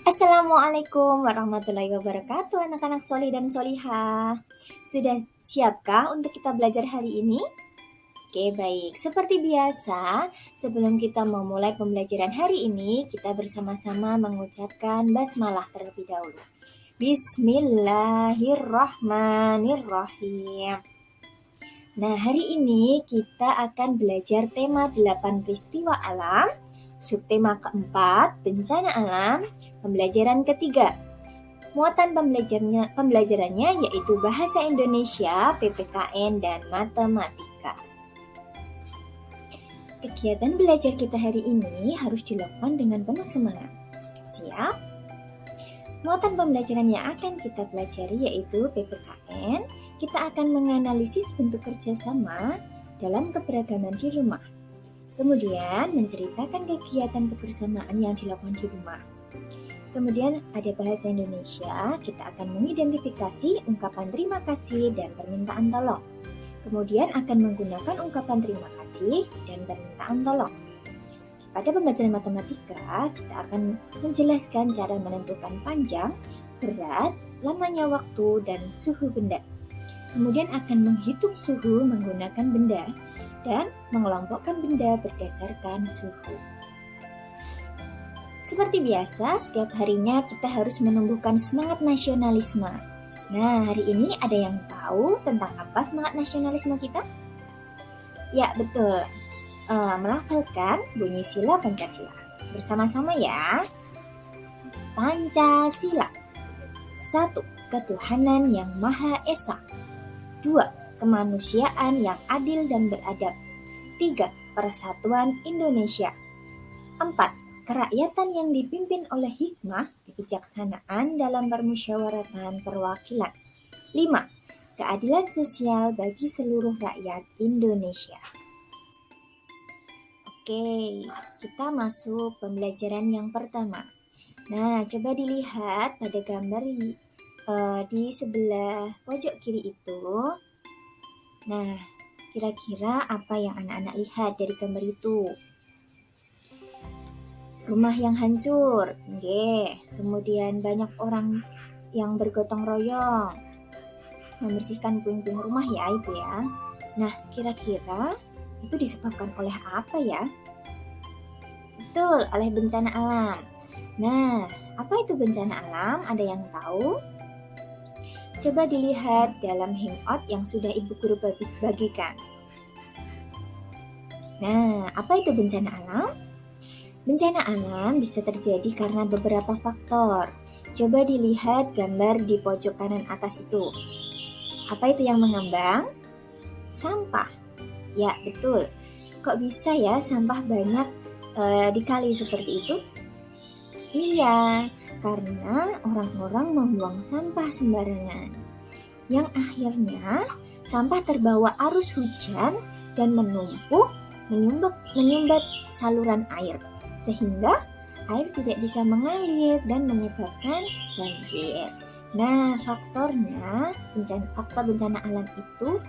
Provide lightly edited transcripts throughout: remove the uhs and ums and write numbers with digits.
Assalamualaikum warahmatullahi wabarakatuh, anak-anak solih dan solihah. Sudah siapkah untuk kita belajar hari ini? Oke, baik. Seperti biasa, sebelum kita memulai pembelajaran hari ini, kita bersama-sama mengucapkan basmalah terlebih dahulu. Bismillahirrahmanirrahim. Nah, hari ini kita akan belajar tema 8 peristiwa alam, subtema keempat, bencana alam, pembelajaran ketiga. Muatan pembelajarannya yaitu Bahasa Indonesia, PPKN, dan Matematika. Kegiatan belajar kita hari ini harus dilakukan dengan penuh semangat. Siap? Muatan pembelajaran yang akan kita pelajari yaitu PPKN. Kita akan menganalisis bentuk kerjasama dalam keberagaman di rumah. Kemudian menceritakan kegiatan kebersamaan yang dilakukan di rumah. Kemudian ada bahasa Indonesia, kita akan mengidentifikasi ungkapan terima kasih dan permintaan tolong. Kemudian akan menggunakan ungkapan terima kasih dan permintaan tolong. Pada pembelajaran matematika, kita akan menjelaskan cara menentukan panjang, berat, lamanya waktu, dan suhu benda. Kemudian akan menghitung suhu menggunakan benda dan mengelompokkan benda berdasarkan suhu. Seperti biasa, setiap harinya kita harus menumbuhkan semangat nasionalisme. Nah, hari ini ada yang tahu tentang apa semangat nasionalisme kita? Ya, betul. Melafalkan bunyi sila Pancasila. Bersama-sama ya. Pancasila. 1. Ketuhanan yang Maha Esa. 2. Kemanusiaan yang adil dan beradab. 3. Persatuan Indonesia. 4. Kerakyatan yang dipimpin oleh hikmah, kebijaksanaan dalam permusyawaratan perwakilan. 5. Keadilan sosial bagi seluruh rakyat Indonesia. Oke, kita masuk pembelajaran yang pertama. Nah, coba dilihat pada gambar di sebelah pojok kiri itu. Nah, kira-kira apa yang anak-anak lihat dari gambar itu? Rumah yang hancur, kemudian banyak orang yang bergotong royong membersihkan puing-puing rumah ya itu ya. Nah, kira-kira itu disebabkan oleh apa ya? Betul, oleh bencana alam. Nah, apa itu bencana alam? Ada yang tahu? Coba dilihat dalam hangout yang sudah Ibu Guru bagikan. Nah, apa itu bencana alam? Bencana alam bisa terjadi karena beberapa faktor. Coba dilihat gambar di pojok kanan atas itu. Apa itu yang mengambang? Sampah. Ya, betul. Kok bisa ya sampah banyak di kali seperti itu? Iya, karena orang-orang membuang sampah sembarangan. Yang akhirnya sampah terbawa arus hujan dan menumpuk, menyumbat saluran air. Sehingga air tidak bisa mengalir dan menyebabkan banjir. Nah, faktor bencana alam itu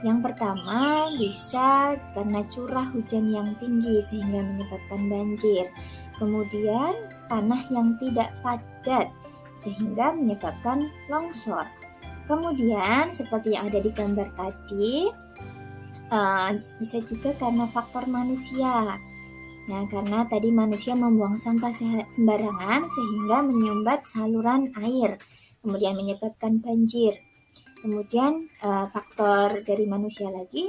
yang pertama bisa karena curah hujan yang tinggi sehingga menyebabkan banjir. Kemudian tanah yang tidak padat sehingga menyebabkan longsor. Kemudian seperti yang ada di gambar tadi, bisa juga karena faktor manusia. Nah, karena tadi manusia membuang sampah sembarangan sehingga menyumbat saluran air, kemudian menyebabkan banjir. Kemudian faktor dari manusia lagi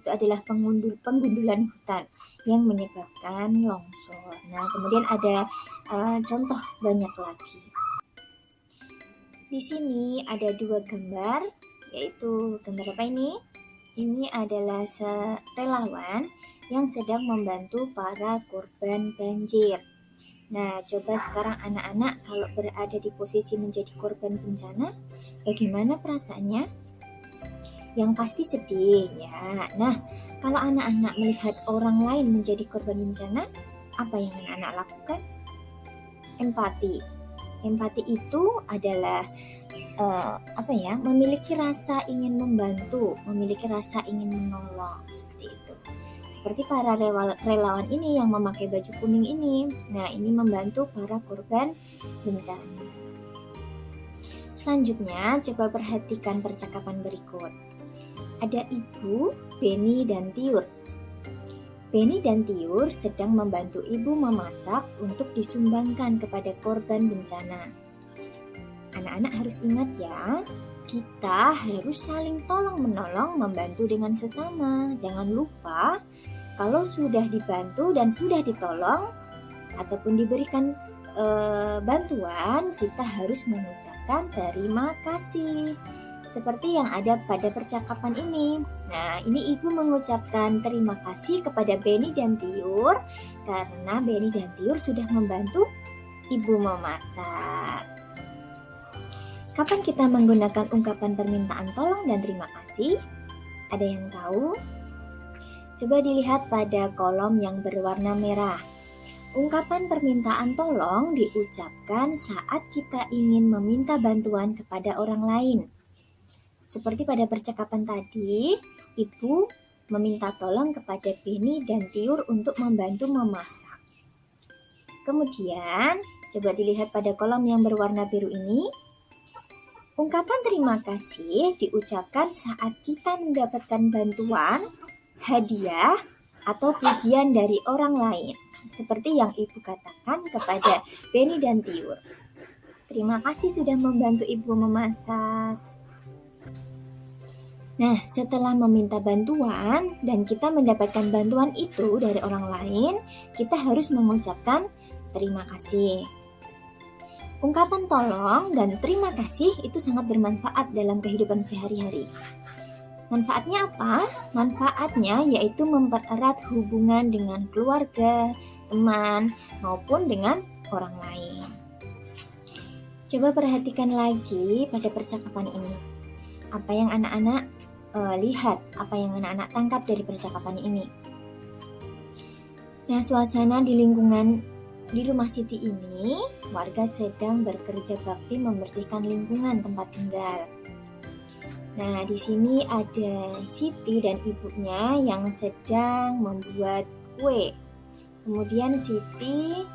itu adalah penggundulan hutan yang menyebabkan longsor. Nah, kemudian ada contoh banyak lagi. Di sini ada 2 gambar, yaitu gambar apa ini? Ini adalah relawan yang sedang membantu para korban banjir. Nah, coba sekarang anak-anak kalau berada di posisi menjadi korban bencana, bagaimana perasaannya? Yang pasti sedih ya. Nah, kalau anak-anak melihat orang lain menjadi korban bencana, apa yang anak-anak lakukan? Empati. Empati itu adalah memiliki rasa ingin membantu, memiliki rasa ingin menolong seperti itu. seperti para relawan ini yang memakai baju kuning ini. Nah, ini membantu para korban bencana. Selanjutnya, coba perhatikan percakapan berikut. Ada Ibu, Beni, dan Tiur. Beni dan Tiur sedang membantu ibu memasak untuk disumbangkan kepada korban bencana. Anak-anak harus ingat ya, kita harus saling tolong-menolong membantu dengan sesama. Jangan lupa, kalau sudah dibantu dan sudah ditolong ataupun diberikan bantuan, kita harus mengucapkan terima kasih. Seperti yang ada pada percakapan ini. Nah, ini ibu mengucapkan terima kasih kepada Beni dan Tiur karena Beni dan Tiur sudah membantu ibu memasak. Kapan kita menggunakan ungkapan permintaan tolong dan terima kasih? Ada yang tahu? Coba dilihat pada kolom yang berwarna merah. Ungkapan permintaan tolong diucapkan saat kita ingin meminta bantuan kepada orang lain. Seperti pada percakapan tadi, ibu meminta tolong kepada Beni dan Tiur untuk membantu memasak. Kemudian, coba dilihat pada kolom yang berwarna biru ini. Ungkapan terima kasih diucapkan saat kita mendapatkan bantuan, hadiah, atau pujian dari orang lain. Seperti yang ibu katakan kepada Beni dan Tiur. Terima kasih sudah membantu ibu memasak. Nah, setelah meminta bantuan dan kita mendapatkan bantuan itu dari orang lain, kita harus mengucapkan terima kasih. Ungkapan tolong dan terima kasih itu sangat bermanfaat dalam kehidupan sehari-hari. Manfaatnya apa? Manfaatnya yaitu mempererat hubungan dengan keluarga, teman, maupun dengan orang lain. Coba perhatikan lagi pada percakapan ini. Apa yang anak-anak lihat, apa yang anak-anak tangkap dari percakapan ini? Nah, suasana di lingkungan di rumah Siti ini, warga sedang bekerja bakti membersihkan lingkungan tempat tinggal. Nah, di sini ada Siti dan ibunya yang sedang membuat kue. Kemudian Siti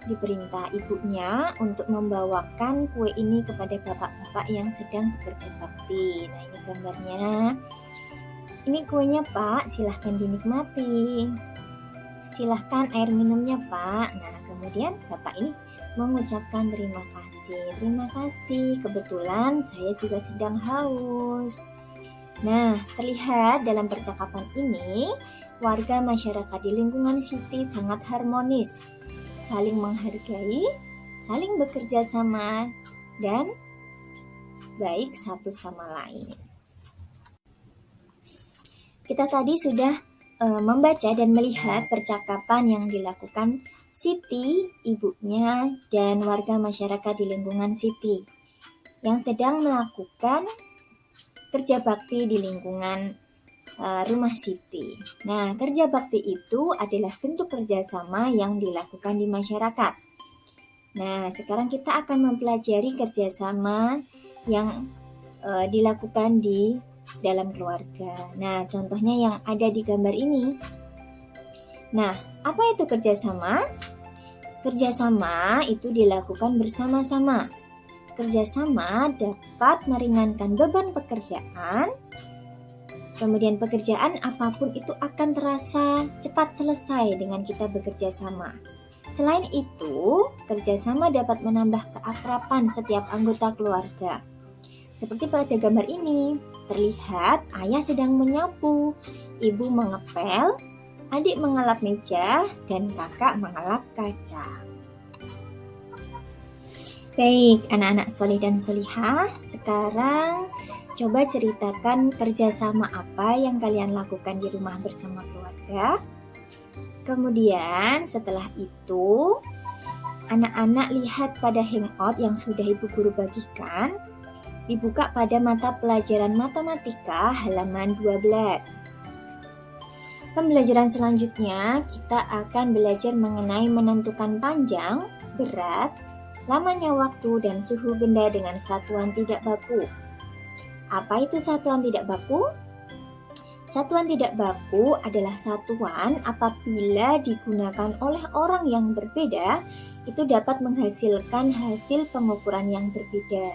diperintah ibunya untuk membawakan kue ini kepada bapak-bapak yang sedang bekerja bakti. Nah, ini gambarnya. Ini kuenya, Pak, silahkan dinikmati. Silahkan air minumnya, Pak. Nah, kemudian bapak ini mengucapkan terima kasih. Terima kasih, kebetulan saya juga sedang haus. Nah, terlihat dalam percakapan ini, warga masyarakat di lingkungan Siti sangat harmonis, saling menghargai, saling bekerja sama, dan baik satu sama lain. Kita tadi sudah membaca dan melihat percakapan yang dilakukan Siti, ibunya, dan warga masyarakat di lingkungan Siti yang sedang melakukan kerja bakti di lingkungan rumah Siti. Nah, kerja bakti itu adalah bentuk kerjasama yang dilakukan di masyarakat. Nah, sekarang kita akan mempelajari kerjasama yang dilakukan di dalam keluarga. Nah, contohnya yang ada di gambar ini. Nah, apa itu kerjasama? Kerjasama itu dilakukan bersama-sama. Kerjasama dapat meringankan beban pekerjaan. Kemudian pekerjaan apapun itu akan terasa cepat selesai dengan kita bekerja sama. Selain itu, kerjasama dapat menambah keakraban setiap anggota keluarga. Seperti pada gambar ini, terlihat ayah sedang menyapu, ibu mengepel, adik mengelap meja, dan kakak mengelap kaca. Baik, anak-anak solih dan solihah, sekarang coba ceritakan kerjasama apa yang kalian lakukan di rumah bersama keluarga. Kemudian setelah itu, anak-anak lihat pada hangout yang sudah ibu guru bagikan, dibuka pada mata pelajaran matematika halaman 12. Pembelajaran selanjutnya kita akan belajar mengenai menentukan panjang, berat, lamanya waktu, dan suhu benda dengan satuan tidak baku. Apa itu satuan tidak baku? Satuan tidak baku adalah satuan apabila digunakan oleh orang yang berbeda, itu dapat menghasilkan hasil pengukuran yang berbeda.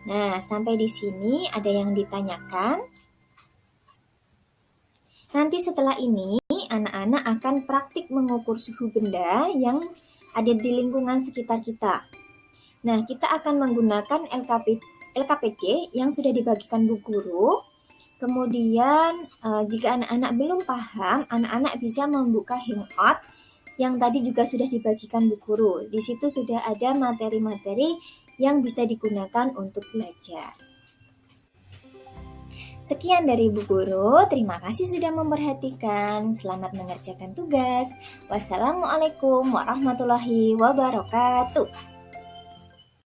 Nah, sampai di sini ada yang ditanyakan? Nanti setelah ini, anak-anak akan praktik mengukur suhu benda yang ada di lingkungan sekitar kita. Nah, kita akan menggunakan LKPD yang sudah dibagikan Bu Guru. Kemudian jika anak-anak belum paham, anak-anak bisa membuka Hangout yang tadi juga sudah dibagikan Bu Guru. Di situ sudah ada materi-materi yang bisa digunakan untuk belajar. Sekian dari Bu Guru, terima kasih sudah memperhatikan. Selamat mengerjakan tugas. Wassalamualaikum warahmatullahi wabarakatuh.